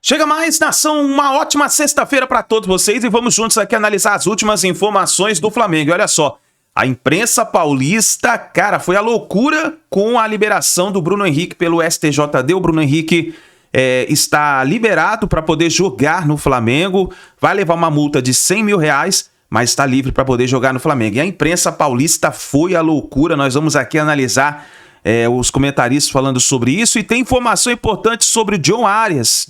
Chega mais, nação, uma ótima sexta-feira para todos vocês e vamos juntos aqui analisar as últimas informações do Flamengo. E olha só, a imprensa paulista, cara, foi a loucura com a liberação do Bruno Henrique pelo STJD. O Bruno Henrique está liberado para poder jogar no Flamengo, vai levar uma multa de R$100 mil, mas está livre para poder jogar no Flamengo. E a imprensa paulista foi a loucura, nós vamos aqui analisar os comentaristas falando sobre isso, e tem informação importante sobre o John Arias,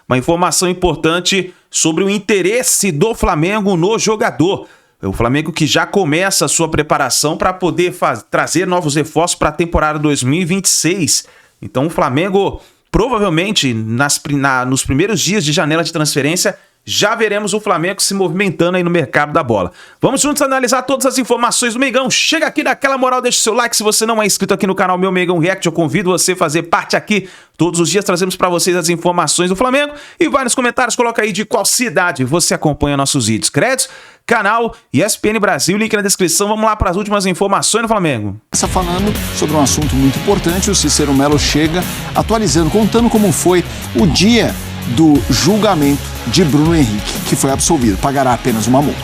uma informação importante sobre o interesse do Flamengo no jogador. O Flamengo que já começa a sua preparação para poder trazer novos reforços para a temporada 2026. Então o Flamengo, provavelmente, nos primeiros dias de janela de transferência, já veremos o Flamengo se movimentando aí no mercado da bola. Vamos juntos analisar todas as informações do Mengão. Chega aqui, dá aquela moral, deixa o seu like. Se você não é inscrito aqui no canal Meu Mengão React, eu convido você a fazer parte aqui. Todos os dias trazemos para vocês as informações do Flamengo. E vai nos comentários, coloca aí de qual cidade você acompanha nossos vídeos. Créditos, canal ESPN Brasil, link na descrição. Vamos lá para as últimas informações do Flamengo. Está falando sobre um assunto muito importante. O Cícero Melo chega atualizando, contando como foi o dia do julgamento de Bruno Henrique, que foi absolvido. Pagará apenas uma multa.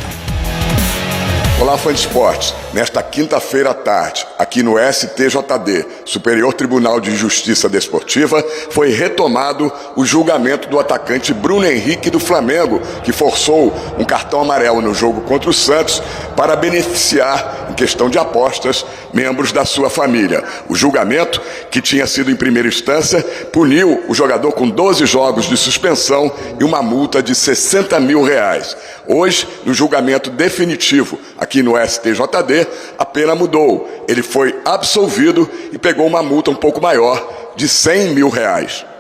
Olá, fã de esportes. Nesta quinta-feira à tarde, aqui no STJD, Superior Tribunal de Justiça Desportiva, foi retomado o julgamento do atacante Bruno Henrique do Flamengo, que forçou um cartão amarelo no jogo contra o Santos para beneficiar, em questão de apostas, membros da sua família. O julgamento, que tinha sido em primeira instância, puniu o jogador com 12 jogos de suspensão e uma multa de R$60 mil. Hoje, no julgamento definitivo aqui no STJD, a pena mudou. Ele foi absolvido e pegou uma multa um pouco maior de R$100 mil.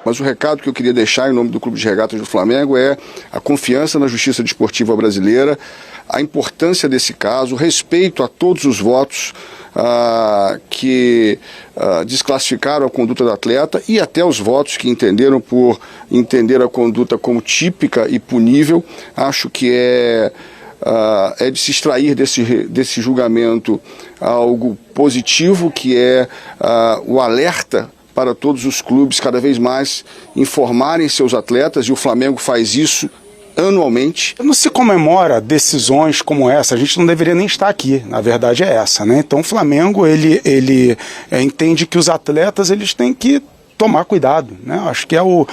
Mas o recado que eu queria deixar em nome do Clube de Regatas do Flamengo é a confiança na Justiça Desportiva brasileira, a importância desse caso, o respeito a todos os votos que desclassificaram a conduta do atleta e até os votos que entenderam por entender a conduta como típica e punível. Acho que é de se extrair desse julgamento algo positivo, que é o alerta para todos os clubes cada vez mais informarem seus atletas, e o Flamengo faz isso anualmente. Não se comemora decisões como essa, a gente não deveria nem estar aqui, na verdade é essa, né? Então o Flamengo, ele entende que os atletas, eles têm que tomar cuidado, né? Acho que é o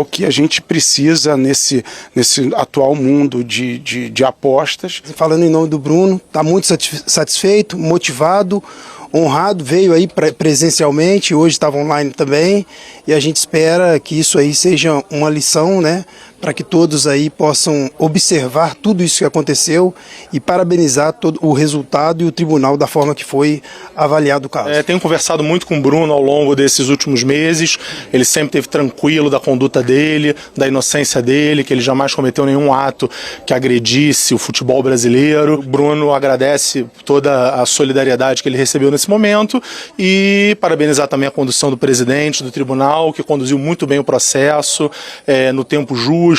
que a gente precisa nesse atual mundo de apostas. Falando em nome do Bruno, está muito satisfeito, motivado, honrado, veio aí presencialmente, hoje estava online também, e a gente espera que isso aí seja uma lição, né, para que todos aí possam observar tudo isso que aconteceu e parabenizar todo o resultado e o tribunal da forma que foi avaliado o caso. Tenho conversado muito com o Bruno ao longo desses últimos meses, ele sempre esteve tranquilo da conduta dele, da inocência dele, que ele jamais cometeu nenhum ato que agredisse o futebol brasileiro. O Bruno agradece toda a solidariedade que ele recebeu nesse momento e parabenizar também a condução do presidente do tribunal, que conduziu muito bem o processo, no tempo justo,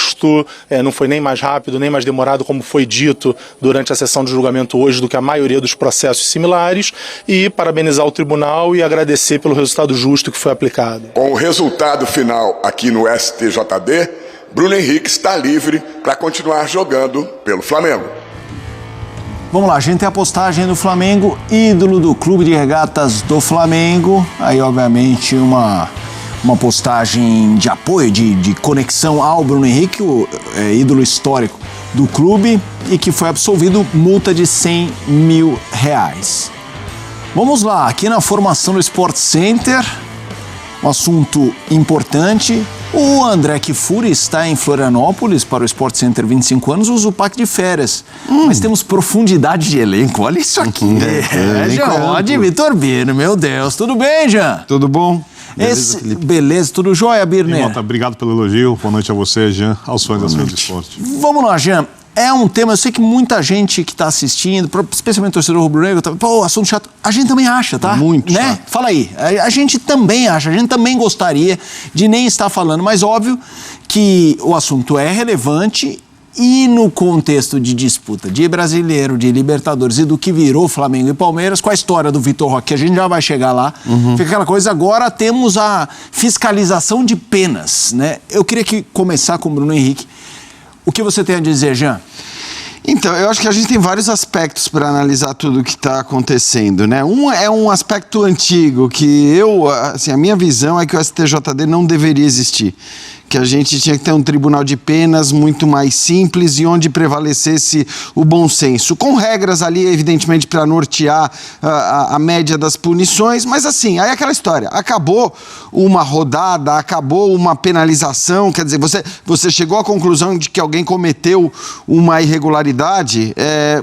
não foi nem mais rápido, nem mais demorado, como foi dito durante a sessão de julgamento hoje, do que a maioria dos processos similares, e parabenizar o tribunal e agradecer pelo resultado justo que foi aplicado. Com o resultado final aqui no STJD, Bruno Henrique está livre para continuar jogando pelo Flamengo. Vamos lá, a gente tem a postagem do Flamengo, ídolo do Clube de Regatas do Flamengo. Aí, obviamente, uma postagem de apoio, de conexão ao Bruno Henrique, o ídolo histórico do clube, e que foi absolvido, multa de R$100 mil. Vamos lá, aqui na formação do Sport Center, um assunto importante. O André Kfouri está em Florianópolis para o Sport Center 25 anos, usa o pack de férias. Mas temos profundidade de elenco, olha isso aqui. Jean, Vitor Birner, meu Deus. Tudo bem, Jean? Tudo bom? Beleza, tudo jóia, Birner? Obrigado pelo elogio, boa noite a você, Jean, aos fãs das fãs de esporte. Vamos lá, Jean. É um tema, eu sei que muita gente que está assistindo, especialmente o torcedor rubro-negro, assunto chato. A gente também acha, tá? Muito chato. Fala aí. A gente também acha, a gente também gostaria de nem estar falando, mas óbvio que o assunto é relevante E no contexto de disputa de brasileiro, de Libertadores e do que virou Flamengo e Palmeiras, com a história do Vitor Roque, que a gente já vai chegar lá, fica aquela coisa, agora temos a fiscalização de penas, né? Eu queria começar com o Bruno Henrique. O que você tem a dizer, Jean? Então, eu acho que a gente tem vários aspectos para analisar tudo o que está acontecendo, né? Um é um aspecto antigo, que a minha visão é que o STJD não deveria existir. Que a gente tinha que ter um tribunal de penas muito mais simples e onde prevalecesse o bom senso. Com regras ali, evidentemente, para nortear a média das punições, mas assim, aí é aquela história. Acabou uma rodada, acabou uma penalização, quer dizer, você chegou à conclusão de que alguém cometeu uma irregularidade,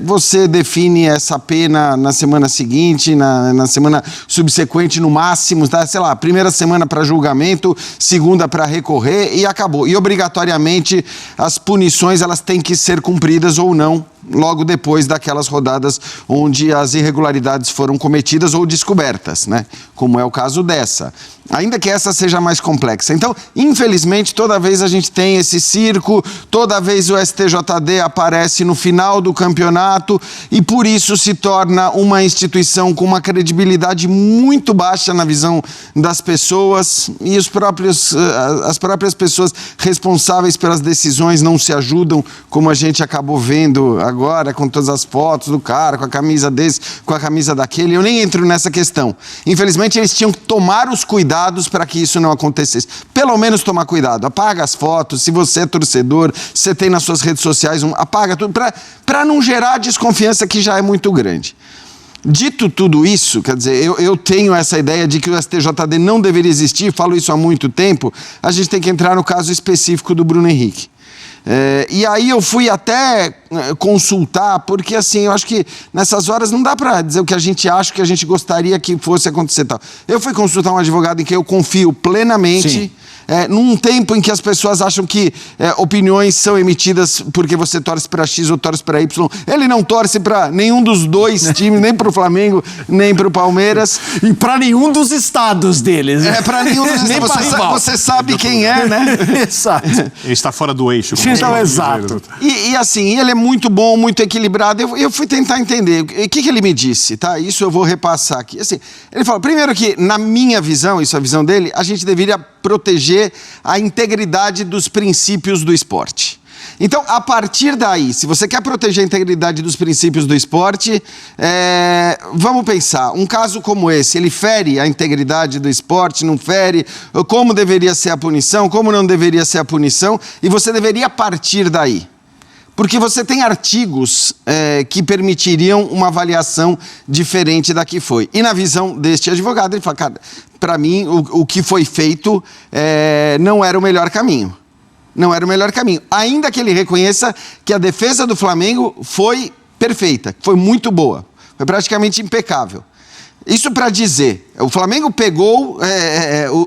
você define essa pena na semana seguinte, na semana subsequente, no máximo, tá? Sei lá, primeira semana para julgamento, segunda para recorrer, e acabou. E obrigatoriamente as punições elas têm que ser cumpridas ou não logo depois daquelas rodadas onde as irregularidades foram cometidas ou descobertas, né? Como é o caso dessa. Ainda que essa seja mais complexa. Então, infelizmente, toda vez a gente tem esse circo, toda vez o STJD aparece no final do campeonato e por isso se torna uma instituição com uma credibilidade muito baixa na visão das pessoas e as próprias pessoas responsáveis pelas decisões não se ajudam, como a gente acabou vendo agora, com todas as fotos do cara, com a camisa desse, com a camisa daquele. Eu nem entro nessa questão. Infelizmente, eles tinham que tomar os cuidados para que isso não acontecesse. Pelo menos tomar cuidado. Apaga as fotos. Se você é torcedor, você tem nas suas redes sociais, apaga tudo, para não gerar desconfiança que já é muito grande. Dito tudo isso, quer dizer, eu tenho essa ideia de que o STJD não deveria existir, falo isso há muito tempo, a gente tem que entrar no caso específico do Bruno Henrique. E aí eu fui até consultar, porque assim, eu acho que nessas horas não dá para dizer o que a gente acha, o que a gente gostaria que fosse acontecer tal. Eu fui consultar um advogado em quem eu confio plenamente, num tempo em que as pessoas acham que opiniões são emitidas porque você torce para X ou torce para Y. Ele não torce para nenhum dos dois times, nem para o Flamengo, nem para o Palmeiras. E para nenhum dos estados deles. Para nenhum dos estados. Você sabe quem é, né? Exato. Ele está fora do eixo. Então, exato. E assim, ele é muito bom, muito equilibrado. Eu fui tentar entender. O que ele me disse, tá? Isso eu vou repassar aqui. Assim, ele falou, primeiro que, na minha visão, isso é a visão dele, a gente deveria proteger a integridade dos princípios do esporte. Então, a partir daí, se você quer proteger a integridade dos princípios do esporte, vamos pensar, um caso como esse, ele fere a integridade do esporte, não fere? Como deveria ser a punição, como não deveria ser a punição? E você deveria partir daí. Porque você tem artigos que permitiriam uma avaliação diferente da que foi. E na visão deste advogado, ele fala, cara, para mim, o que foi feito não era o melhor caminho. Não era o melhor caminho. Ainda que ele reconheça que a defesa do Flamengo foi perfeita, foi muito boa, foi praticamente impecável. Isso para dizer, o Flamengo pegou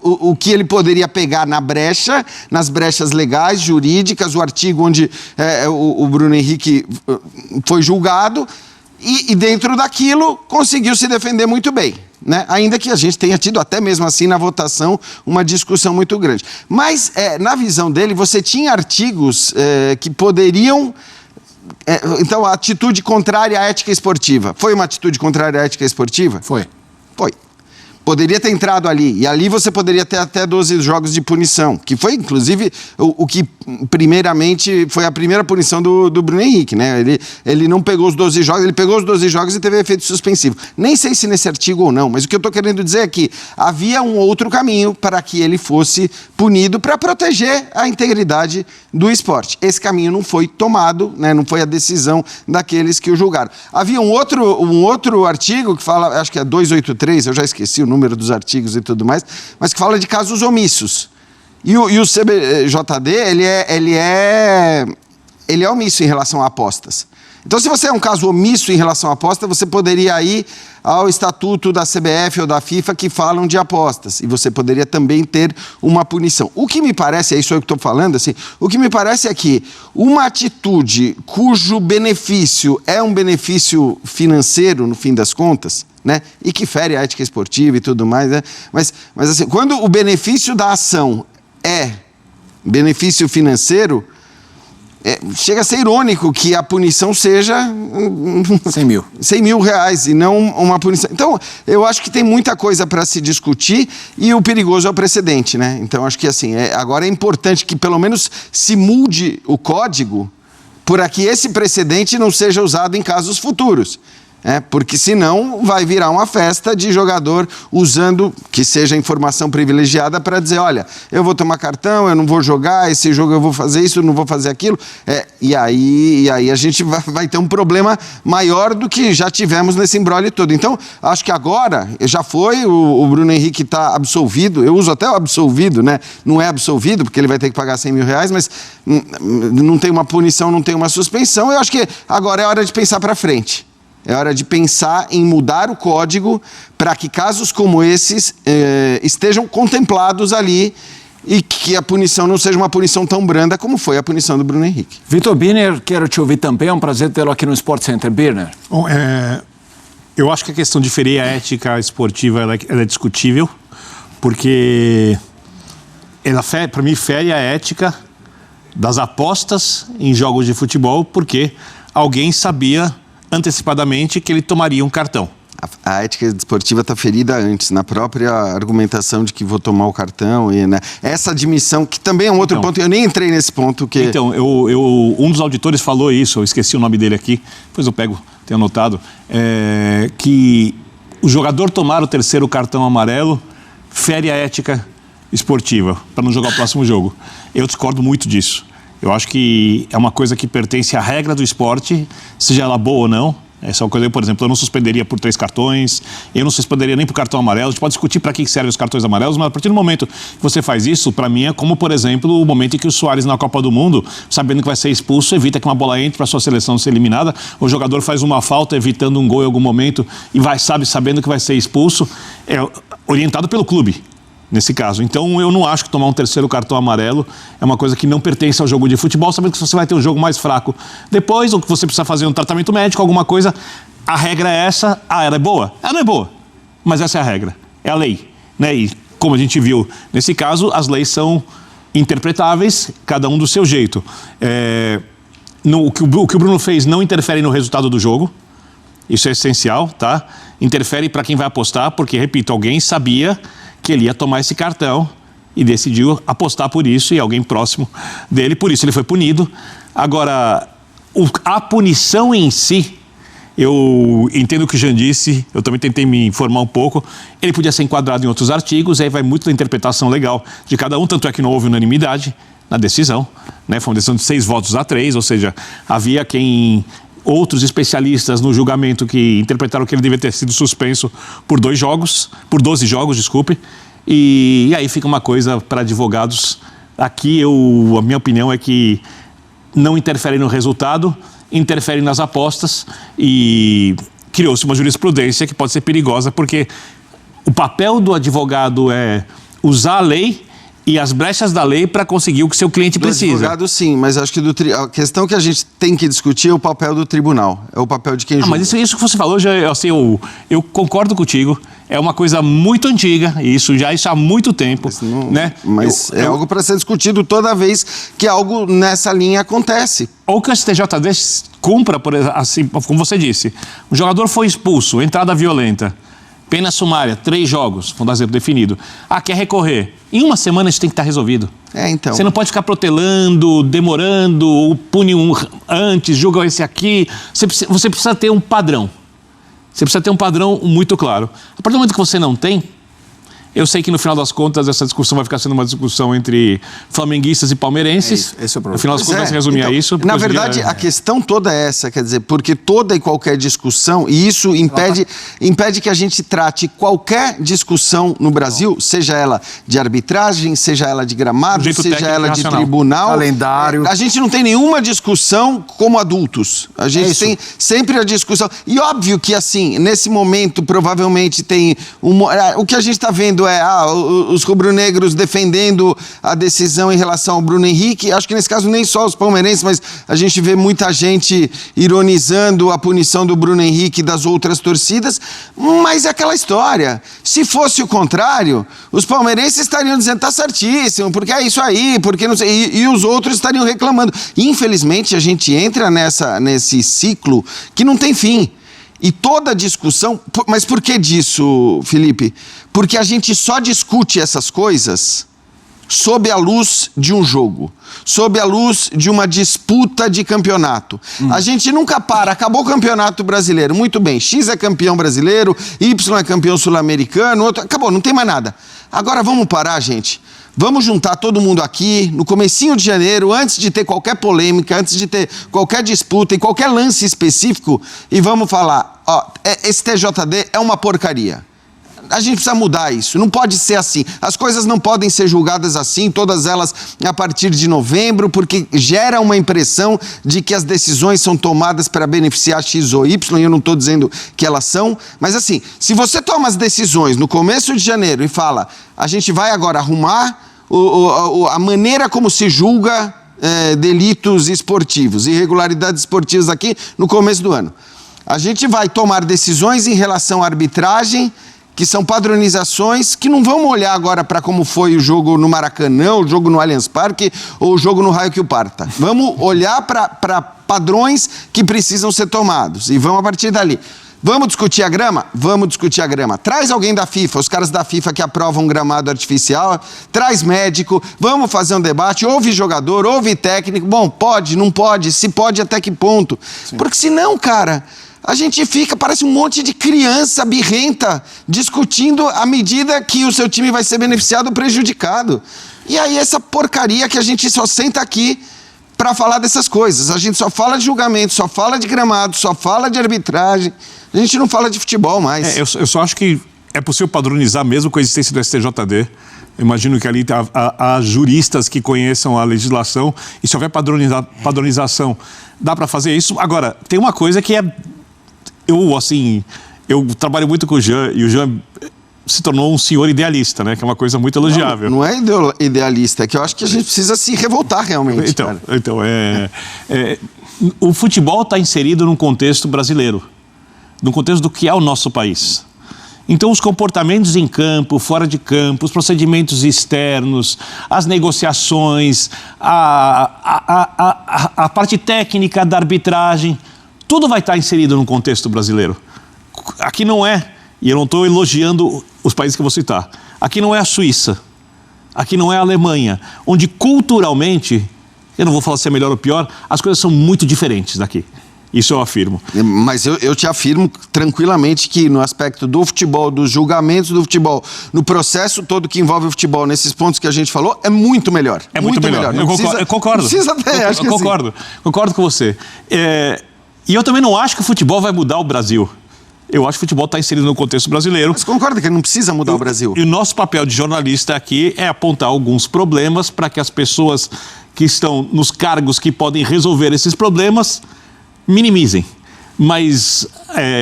o que ele poderia pegar nas brechas legais, jurídicas, o artigo onde o Bruno Henrique foi julgado, e dentro daquilo conseguiu se defender muito bem. Né? Ainda que a gente tenha tido até mesmo assim na votação uma discussão muito grande. Mas na visão dele você tinha artigos que poderiam... então a atitude contrária à ética esportiva. Foi uma atitude contrária à ética esportiva? Foi. Poderia ter entrado ali, e ali você poderia ter até 12 jogos de punição, que foi, inclusive, o que, primeiramente, foi a primeira punição do Bruno Henrique, né? Ele não pegou os 12 jogos, ele pegou os 12 jogos e teve efeito suspensivo. Nem sei se nesse artigo ou não, mas o que eu estou querendo dizer é que havia um outro caminho para que ele fosse punido para proteger a integridade do esporte. Esse caminho não foi tomado, né? Não foi a decisão daqueles que o julgaram. Havia um outro artigo que fala, acho que é 283, eu já esqueci o número dos artigos e tudo mais, mas que fala de casos omissos. E o CBJD, ele é omisso em relação a apostas. Então, se você é um caso omisso em relação à aposta, você poderia ir ao estatuto da CBF ou da FIFA que falam de apostas. E você poderia também ter uma punição. O que me parece, é isso aí que eu estou falando, assim, o que me parece é que uma atitude cujo benefício é um benefício financeiro, no fim das contas, né, e que fere a ética esportiva e tudo mais, né, mas assim, quando o benefício da ação é benefício financeiro, chega a ser irônico que a punição seja 100 mil. 100 mil reais e não uma punição. Então, eu acho que tem muita coisa para se discutir e o perigoso é o precedente, né? Então, acho que assim, agora é importante que pelo menos se mude o código para que esse precedente não seja usado em casos futuros. Porque senão vai virar uma festa de jogador usando que seja informação privilegiada para dizer, olha, eu vou tomar cartão, eu não vou jogar, esse jogo eu vou fazer isso, eu não vou fazer aquilo. E aí a gente vai ter um problema maior do que já tivemos nesse imbróglio todo. Então, acho que agora, já foi, o Bruno Henrique está absolvido, eu uso até o absolvido, né? Não é absolvido, porque ele vai ter que pagar 100 mil reais, mas não tem uma punição, não tem uma suspensão. Eu acho que agora é hora de pensar para frente. É hora de pensar em mudar o código para que casos como esses estejam contemplados ali e que a punição não seja uma punição tão branda como foi a punição do Bruno Henrique. Vitor Birner, quero te ouvir também. É um prazer tê-lo aqui no Sport Center. Birner. Bom, eu acho que a questão de ferir a ética esportiva ela é discutível, porque ela, para mim, fere a ética das apostas em jogos de futebol, porque alguém sabia antecipadamente que ele tomaria um cartão. A ética esportiva está ferida antes, na própria argumentação de que vou tomar o cartão. Né? Essa admissão, que também é um outro ponto, eu nem entrei nesse ponto. Então, um dos auditores falou isso, eu esqueci o nome dele aqui, depois eu tenho anotado, que o jogador tomar o terceiro cartão amarelo fere a ética esportiva, para não jogar o próximo jogo. Eu discordo muito disso. Eu acho que é uma coisa que pertence à regra do esporte, seja ela boa ou não. Essa é uma coisa, por exemplo, eu não suspenderia por 3 cartões, eu não suspenderia nem por cartão amarelo. A gente pode discutir para que servem os cartões amarelos, mas a partir do momento que você faz isso, para mim é como, por exemplo, o momento em que o Suárez na Copa do Mundo, sabendo que vai ser expulso, evita que uma bola entre para a sua seleção ser eliminada. O jogador faz uma falta evitando um gol em algum momento e sabendo que vai ser expulso, é orientado pelo clube. Nesse caso. Então, eu não acho que tomar um terceiro cartão amarelo é uma coisa que não pertence ao jogo de futebol, sabendo que você vai ter um jogo mais fraco depois, ou que você precisa fazer um tratamento médico, alguma coisa. A regra é essa. Ela é boa? Ela não é boa, mas essa é a regra. É a lei. Né? E, como a gente viu nesse caso, as leis são interpretáveis, cada um do seu jeito. O que o Bruno fez não interfere no resultado do jogo. Isso é essencial, tá? Interfere para quem vai apostar, porque, repito, alguém sabia que ele ia tomar esse cartão e decidiu apostar por isso, e alguém próximo dele, por isso ele foi punido. Agora, a punição em si, eu entendo o que o Jean disse, eu também tentei me informar um pouco, ele podia ser enquadrado em outros artigos, aí vai muito da interpretação legal de cada um, tanto é que não houve unanimidade na decisão, né? Foi uma decisão de 6-3, ou seja, havia outros especialistas no julgamento que interpretaram que ele devia ter sido suspenso por 12 jogos, desculpe. E aí fica uma coisa para advogados. Aqui a minha opinião é que não interfere no resultado, interfere nas apostas e criou-se uma jurisprudência que pode ser perigosa, porque o papel do advogado é usar a lei e as brechas da lei para conseguir o que seu cliente precisa. Do advogado, sim, mas acho que a questão que a gente tem que discutir é o papel do tribunal, é o papel de quem julga. Mas isso que você falou, assim, eu concordo contigo, é uma coisa muito antiga, e isso há muito tempo. Mas é algo para ser discutido toda vez que algo nessa linha acontece. Ou que o STJD cumpra, assim, como você disse, o jogador foi expulso, entrada violenta, pena sumária, 3 jogos, vamos dar exemplo definido. Quer recorrer. Em uma semana isso tem que estar resolvido. Então. Você não pode ficar protelando, demorando, ou pune um antes, julga esse aqui. Você precisa ter um padrão. Você precisa ter um padrão muito claro. A partir do momento que você não tem, eu sei que no final das contas essa discussão vai ficar sendo uma discussão entre flamenguistas e palmeirenses. Esse é o problema. No final das contas vai se resumir a isso. Na verdade, a questão toda é essa, quer dizer, porque toda e qualquer discussão, e isso impede que a gente trate qualquer discussão no Brasil, seja ela de arbitragem, seja ela de gramado, seja ela de tribunal. Calendário. A gente não tem nenhuma discussão como adultos. A gente tem sempre a discussão. E óbvio que, assim, nesse momento, provavelmente tem o que a gente está vendo sentido é os rubro-negros defendendo a decisão em relação ao Bruno Henrique. Acho que nesse caso nem só os palmeirenses, mas a gente vê muita gente ironizando a punição do Bruno Henrique e das outras torcidas. Mas é aquela história. Se fosse o contrário, os palmeirenses estariam dizendo tá certíssimo, porque é isso aí, porque não sei, e os outros estariam reclamando. Infelizmente, a gente entra nesse ciclo que não tem fim. E toda discussão... Mas por que disso, Felipe? Porque a gente só discute essas coisas sob a luz de um jogo, sob a luz de uma disputa de campeonato. A gente nunca para, acabou o campeonato brasileiro, muito bem, X é campeão brasileiro, Y é campeão sul-americano, outro... acabou, não tem mais nada. Agora vamos parar, gente. Vamos juntar todo mundo aqui no comecinho de janeiro, antes de ter qualquer polêmica, antes de ter qualquer disputa e qualquer lance específico, e vamos falar, esse TJD é uma porcaria. A gente precisa mudar isso, não pode ser assim. As coisas não podem ser julgadas assim, todas elas a partir de novembro, porque gera uma impressão de que as decisões são tomadas para beneficiar X ou Y, e eu não estou dizendo que elas são, mas assim, se você toma as decisões no começo de janeiro e fala, a gente vai agora arrumar a maneira como se julga delitos esportivos, irregularidades esportivas aqui no começo do ano. A gente vai tomar decisões em relação à arbitragem, que são padronizações que não vamos olhar agora para como foi o jogo no Maracanã, o jogo no Allianz Parque ou o jogo no Raio que o parta. Vamos olhar para padrões que precisam ser tomados e vamos a partir dali. Vamos discutir a grama? Vamos discutir a grama. Traz alguém da FIFA, os caras da FIFA que aprovam gramado artificial, traz médico, vamos fazer um debate, ouve jogador, ouve técnico, bom, pode, não pode, se pode até que ponto. Sim. Porque senão, cara... A gente parece um monte de criança birrenta discutindo à medida que o seu time vai ser beneficiado ou prejudicado. E aí essa porcaria que a gente só senta aqui para falar dessas coisas. A gente só fala de julgamento, só fala de gramado, só fala de arbitragem. A gente não fala de futebol mais. Eu só acho que é possível padronizar mesmo com a existência do STJD. Eu imagino que ali há juristas que conheçam a legislação e se houver padronização, dá para fazer isso. Agora, tem uma coisa que é... Eu trabalho muito com o Jean, e o Jean se tornou um senhor idealista, né? Que é uma coisa muito elogiável. Não é idealista, é que eu acho que a gente precisa se revoltar realmente. O futebol está inserido num contexto brasileiro, num contexto do que é o nosso país. Então, os comportamentos em campo, fora de campo, os procedimentos externos, as negociações, a parte técnica da arbitragem... Tudo vai estar inserido no contexto brasileiro. Aqui não é, e eu não estou elogiando os países que eu vou citar, aqui não é a Suíça, aqui não é a Alemanha, onde culturalmente, eu não vou falar se é melhor ou pior, as coisas são muito diferentes daqui. Isso eu afirmo. Mas eu te afirmo tranquilamente que no aspecto do futebol, dos julgamentos do futebol, no processo todo que envolve o futebol, nesses pontos que a gente falou, é muito melhor. É muito melhor. Eu concordo. Concordo com você. E eu também não acho que o futebol vai mudar o Brasil. Eu acho que o futebol está inserido no contexto brasileiro. Mas concorda que não precisa mudar o Brasil? E o nosso papel de jornalista aqui é apontar alguns problemas para que as pessoas que estão nos cargos que podem resolver esses problemas minimizem. Mas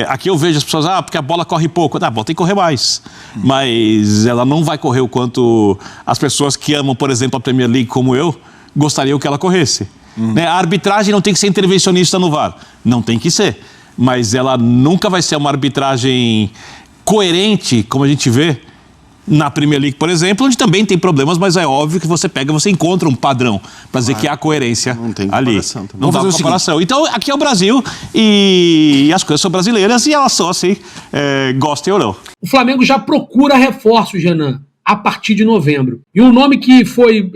aqui eu vejo as pessoas, porque a bola corre pouco. A bola tem que correr mais. Mas ela não vai correr o quanto as pessoas que amam, por exemplo, a Premier League como eu, gostariam que ela corresse. A arbitragem não tem que ser intervencionista no VAR. Não tem que ser. Mas ela nunca vai ser uma arbitragem coerente, como a gente vê na Premier League, por exemplo, onde também tem problemas, mas é óbvio que você encontra um padrão para dizer que há coerência não tem ali. Não dá comparação. Então, aqui é o Brasil e as coisas são brasileiras e elas são assim, gostem ou não. O Flamengo já procura reforços, Renan, a partir de novembro. E um nome que foi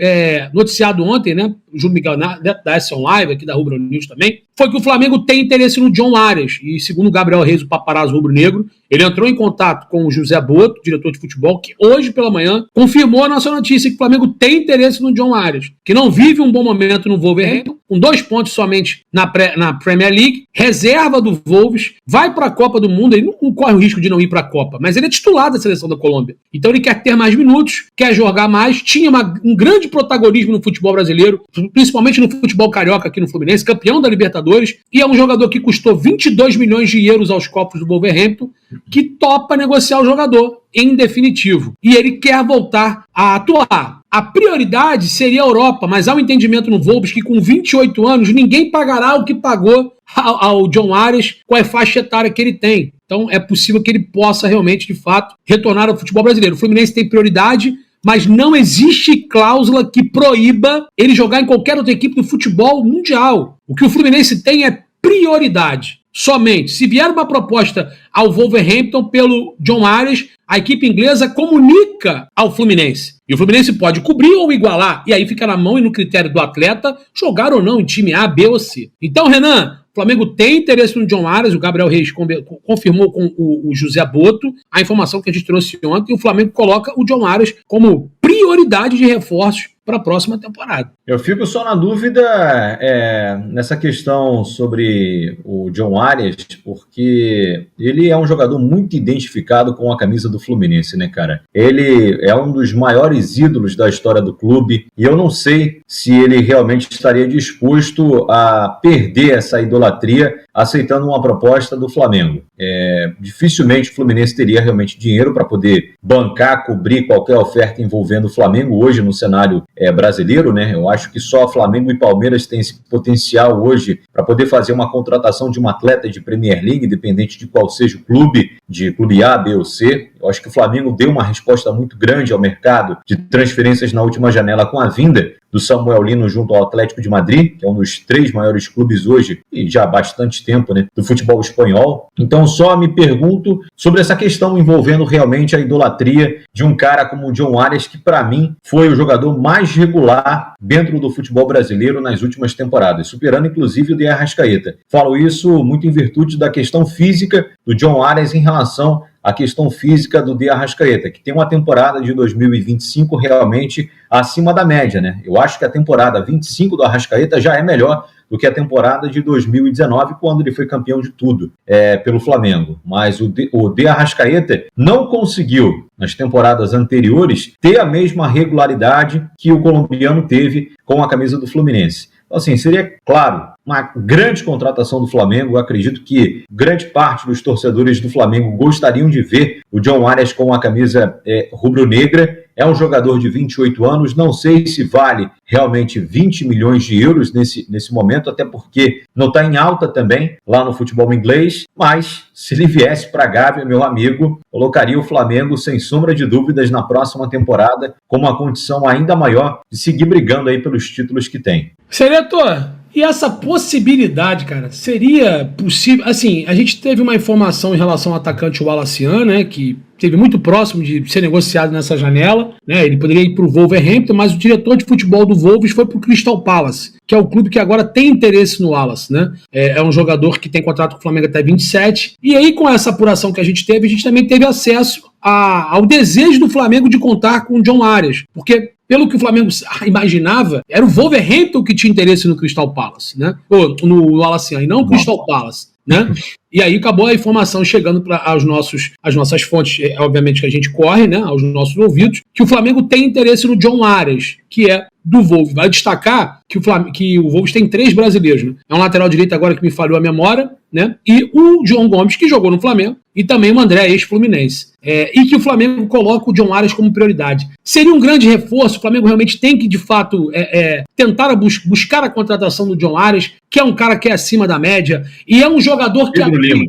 noticiado ontem, né, o Júlio Miguel da Action Live, aqui da Rubro News também, foi que o Flamengo tem interesse no John Arias. E segundo o Gabriel Reis, o paparazzo rubro-negro, ele entrou em contato com o José Boto, diretor de futebol, que hoje pela manhã confirmou a nossa notícia que o Flamengo tem interesse no John Arias, que não vive um bom momento no Wolverhampton, com 2 pontos somente na Premier League, reserva do Wolves, vai para a Copa do Mundo, ele não corre o risco de não ir para a Copa, mas ele é titular da seleção da Colômbia. Então ele quer ter mais minutos, quer jogar mais, tinha um grande protagonismo no futebol brasileiro, principalmente no futebol carioca aqui no Fluminense, campeão da Libertadores, e é um jogador que custou 22 milhões de euros aos cofres do Wolverhampton, que topa negociar o jogador em definitivo. E ele quer voltar a atuar. A prioridade seria a Europa, mas há um entendimento no Wolves que com 28 anos ninguém pagará o que pagou ao John Arias com a faixa etária que ele tem. Então é possível que ele possa realmente, de fato, retornar ao futebol brasileiro. O Fluminense tem prioridade, mas não existe cláusula que proíba ele jogar em qualquer outra equipe do futebol mundial. O que o Fluminense tem é prioridade. Somente. Se vier uma proposta ao Wolverhampton pelo John Arias, a equipe inglesa comunica ao Fluminense. E o Fluminense pode cobrir ou igualar. E aí fica na mão e no critério do atleta jogar ou não em time A, B ou C. Então, Renan, o Flamengo tem interesse no John Arias. O Gabriel Reis confirmou com o José Boto a informação que a gente trouxe ontem. E o Flamengo coloca o John Arias como prioridade de reforços para a próxima temporada. Eu fico só na dúvida nessa questão sobre o John Arias, porque ele é um jogador muito identificado com a camisa do Fluminense, né, cara? Ele é um dos maiores ídolos da história do clube e eu não sei se ele realmente estaria disposto a perder essa idolatria aceitando uma proposta do Flamengo. Dificilmente o Fluminense teria realmente dinheiro para poder bancar, cobrir qualquer oferta envolvendo o Flamengo hoje no cenário brasileiro, né? Eu acho que só Flamengo e Palmeiras têm esse potencial hoje para poder fazer uma contratação de um atleta de Premier League, independente de qual seja o clube, de clube A, B ou C. Eu acho que o Flamengo deu uma resposta muito grande ao mercado de transferências na última janela com a vinda do Samuel Lino junto ao Atlético de Madrid, que é um dos 3 maiores clubes hoje, e já há bastante tempo, né, do futebol espanhol. Então só me pergunto sobre essa questão envolvendo realmente a idolatria de um cara como o John Arias, que para mim foi o jogador mais regular dentro do futebol brasileiro nas últimas temporadas, superando inclusive o de Arrascaeta. Falo isso muito em virtude da questão física do John Arias em relação à questão física do de Arrascaeta, que tem uma temporada de 2025 realmente acima da média, né? Eu acho que a temporada 25 do Arrascaeta já é melhor do que a temporada de 2019, quando ele foi campeão de tudo pelo Flamengo. Mas o de Arrascaeta não conseguiu, nas temporadas anteriores, ter a mesma regularidade que o colombiano teve com a camisa do Fluminense. Então, assim, seria, claro, uma grande contratação do Flamengo. Eu acredito que grande parte dos torcedores do Flamengo gostariam de ver o John Arias com a camisa rubro-negra. É um jogador de 28 anos, não sei se vale realmente 20 milhões de euros nesse momento, até porque não está em alta também lá no futebol inglês, mas se ele viesse para a Gávea, meu amigo, colocaria o Flamengo sem sombra de dúvidas na próxima temporada com uma condição ainda maior de seguir brigando aí pelos títulos que tem. Seretor, e essa possibilidade, cara, seria possível? Assim, a gente teve uma informação em relação ao atacante Wallace, né, que esteve muito próximo de ser negociado nessa janela, né? Ele poderia ir para o Wolverhampton, mas o diretor de futebol do Wolves foi para o Crystal Palace, que é o clube que agora tem interesse no Wallace, né? É um jogador que tem contrato com o Flamengo até 27, e aí com essa apuração que a gente teve também teve acesso ao desejo do Flamengo de contar com o John Arias, porque pelo que o Flamengo imaginava, era o Wolverhampton que tinha interesse no Crystal Palace, né? Ou no Wallace, e não o Crystal Palace, né? E aí acabou a informação chegando para as nossas fontes, obviamente que a gente corre, né, aos nossos ouvidos, que o Flamengo tem interesse no John Arias, que é do Wolves. Vai destacar que o Wolves tem 3 brasileiros, né? É um lateral direito agora que me falhou a memória, né? E o João Gomes, que jogou no Flamengo, e também o André, ex-Fluminense. E que o Flamengo coloca o John Arias como prioridade. Seria um grande reforço, o Flamengo realmente tem que, de fato, tentar buscar a contratação do John Arias, que é um cara que é acima da média, e é um jogador que... Pedro Lima.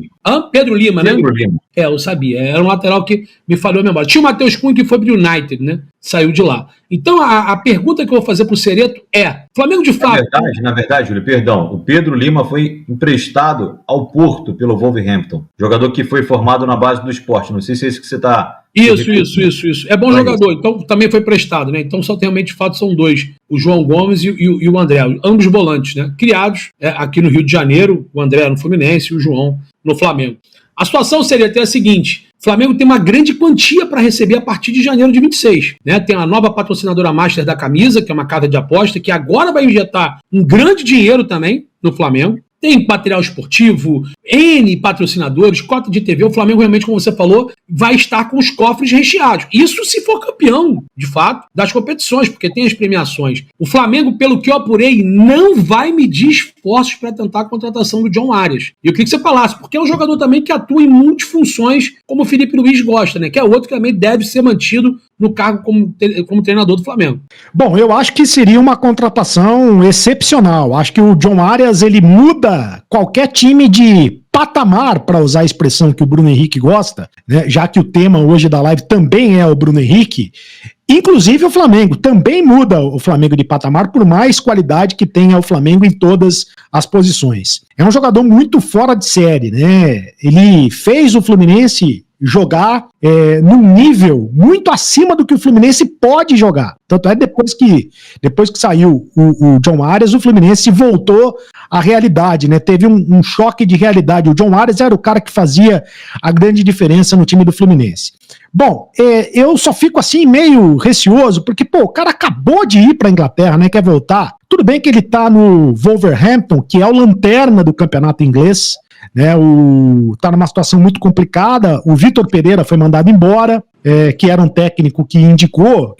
Pedro Lima, né? Pedro Lima. Eu sabia. Era um lateral que me falhou a memória. Tinha o Matheus Cunha que foi pro United, né? Saiu de lá. Então, a pergunta que eu vou fazer pro Sereto é: Flamengo de fato... Na verdade, Júlio, perdão. O Pedro Lima foi emprestado ao Porto pelo Wolverhampton. Jogador que foi formado na base do Sport. Não sei se é isso que você está... Isso. É bom jogador. Então, também foi prestado, né? Então, só realmente, de fato, são 2. O João Gomes e o André. Ambos volantes, né? Criados aqui no Rio de Janeiro. O André no Fluminense e o João no Flamengo. A situação seria até a seguinte: O Flamengo tem uma grande quantia para receber a partir de janeiro de 26. Né? Tem a nova patrocinadora master da camisa, que é uma casa de aposta, que agora vai injetar um grande dinheiro também no Flamengo. Tem material esportivo, N patrocinadores, cota de TV. O Flamengo realmente, como você falou, vai estar com os cofres recheados. Isso se for campeão, de fato, das competições, porque tem as premiações. O Flamengo, pelo que eu apurei, não vai medir esforços para tentar a contratação do John Arias. E eu queria que você falasse, porque é um jogador também que atua em multifunções, como o Felipe Luiz gosta, né? Que é outro que também deve ser mantido no cargo como treinador do Flamengo. Bom, eu acho que seria uma contratação excepcional. Acho que o John Arias, ele muda qualquer time de patamar, para usar a expressão que o Bruno Henrique gosta, né? Já que o tema hoje da live também é o Bruno Henrique. Inclusive o Flamengo também muda o Flamengo de patamar, por mais qualidade que tenha o Flamengo em todas as posições. É um jogador muito fora de série, né? Ele fez o Fluminense jogar num nível muito acima do que o Fluminense pode jogar. Tanto é depois que saiu o John Arias, o Fluminense voltou à realidade, né? Teve um choque de realidade. O John Arias era o cara que fazia a grande diferença no time do Fluminense. Bom, eu só fico assim meio receoso, porque, o cara acabou de ir para a Inglaterra, né? Quer voltar. Tudo bem que ele tá no Wolverhampton, que é o lanterna do campeonato inglês, né? Tá numa situação muito complicada. O Vitor Pereira foi mandado embora, que era um técnico que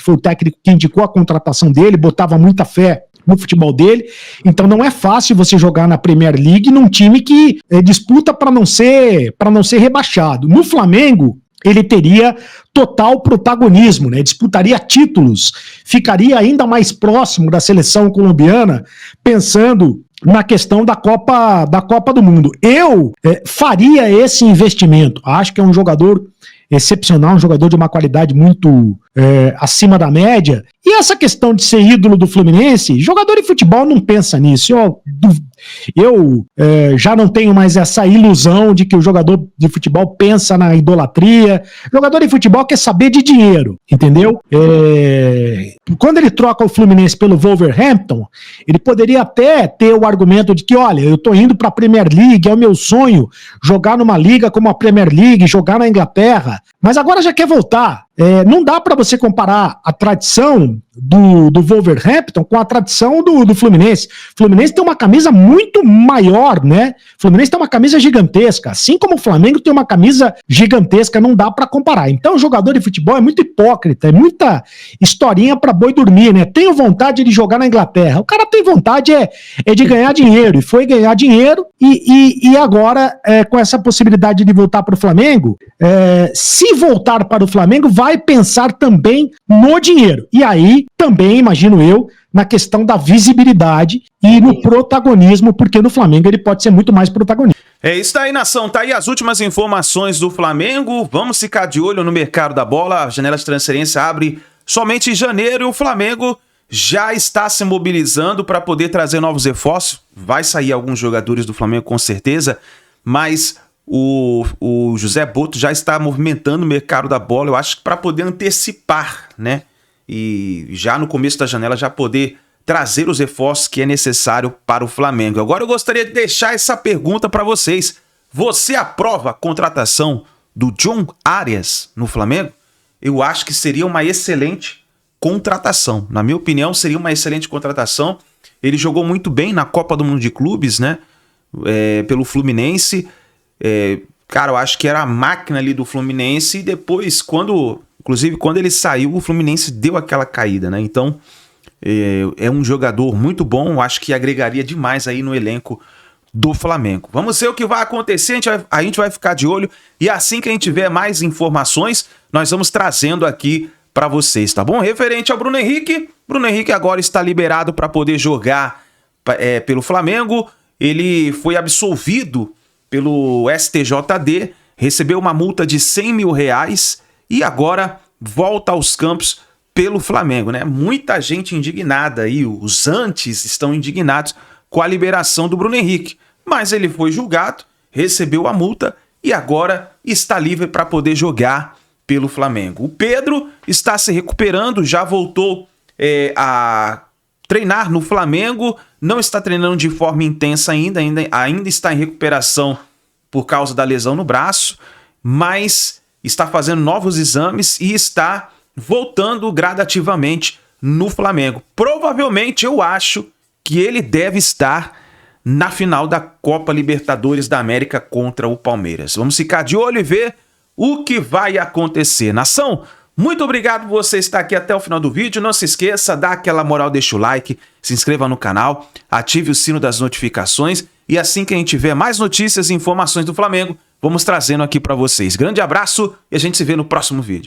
foi o técnico que indicou a contratação dele, botava muita fé no futebol dele. Então não é fácil você jogar na Premier League num time que disputa para não ser rebaixado. No Flamengo, ele teria total protagonismo, né? Disputaria títulos, ficaria ainda mais próximo da seleção colombiana, pensando na questão da Copa do Mundo. Eu faria esse investimento. Acho que é um jogador excepcional, um jogador de uma qualidade muito acima da média. E essa questão de ser ídolo do Fluminense, jogador de futebol não pensa nisso. Eu já não tenho mais essa ilusão de que o jogador de futebol pensa na idolatria. Jogador de futebol quer saber de dinheiro, entendeu? Quando ele troca o Fluminense pelo Wolverhampton, ele poderia até ter o argumento de que, olha, eu tô indo para a Premier League, é o meu sonho jogar numa liga como a Premier League, jogar na Inglaterra, mas agora já quer voltar. Não dá para você comparar a tradição do Wolverhampton com a tradição do Fluminense. O Fluminense tem uma camisa muito maior, né? O Fluminense tem uma camisa gigantesca, assim como o Flamengo tem uma camisa gigantesca, não dá para comparar. Então o jogador de futebol é muito hipócrita, é muita historinha para boi dormir, né? Tenho vontade de jogar na Inglaterra. O cara tem vontade de ganhar dinheiro, e foi ganhar dinheiro, e agora, com essa possibilidade de voltar para o Flamengo, se voltar para o Flamengo, vai pensar também no dinheiro. E aí, também, imagino eu, na questão da visibilidade e no protagonismo, porque no Flamengo ele pode ser muito mais protagonista. É isso aí, nação. Tá aí as últimas informações do Flamengo. Vamos ficar de olho no mercado da bola. A janela de transferência abre somente em janeiro e o Flamengo já está se mobilizando para poder trazer novos reforços. Vai sair alguns jogadores do Flamengo com certeza, mas o José Boto já está movimentando o mercado da bola, eu acho que para poder antecipar, né? E já no começo da janela já poder trazer os reforços que é necessário para o Flamengo. Agora eu gostaria de deixar essa pergunta para vocês. Você aprova a contratação do John Arias no Flamengo? Eu acho que seria uma excelente contratação. Na minha opinião, seria uma excelente contratação. Ele jogou muito bem na Copa do Mundo de Clubes, né? Pelo Fluminense. Cara, eu acho que era a máquina ali do Fluminense e depois, inclusive quando ele saiu, o Fluminense deu aquela caída, né? Então, é um jogador muito bom, eu acho que agregaria demais aí no elenco do Flamengo. Vamos ver o que vai acontecer, a gente vai ficar de olho e assim que a gente tiver mais informações, nós vamos trazendo aqui para vocês, tá bom? Referente ao Bruno Henrique agora está liberado para poder jogar pelo Flamengo. Ele foi absolvido pelo STJD, recebeu uma multa de R$100 mil e agora volta aos campos pelo Flamengo, né? Muita gente indignada aí, os antes estão indignados com a liberação do Bruno Henrique, mas ele foi julgado, recebeu a multa e agora está livre para poder jogar pelo Flamengo. O Pedro está se recuperando, já voltou a treinar no Flamengo, não está treinando de forma intensa ainda está em recuperação por causa da lesão no braço, mas está fazendo novos exames e está voltando gradativamente no Flamengo. Provavelmente eu acho que ele deve estar na final da Copa Libertadores da América contra o Palmeiras. Vamos ficar de olho e ver o que vai acontecer. Nação, muito obrigado por você estar aqui até o final do vídeo. Não se esqueça, dá aquela moral, deixa o like, se inscreva no canal, ative o sino das notificações e assim que a gente tiver mais notícias e informações do Flamengo, vamos trazendo aqui para vocês. Grande abraço e a gente se vê no próximo vídeo.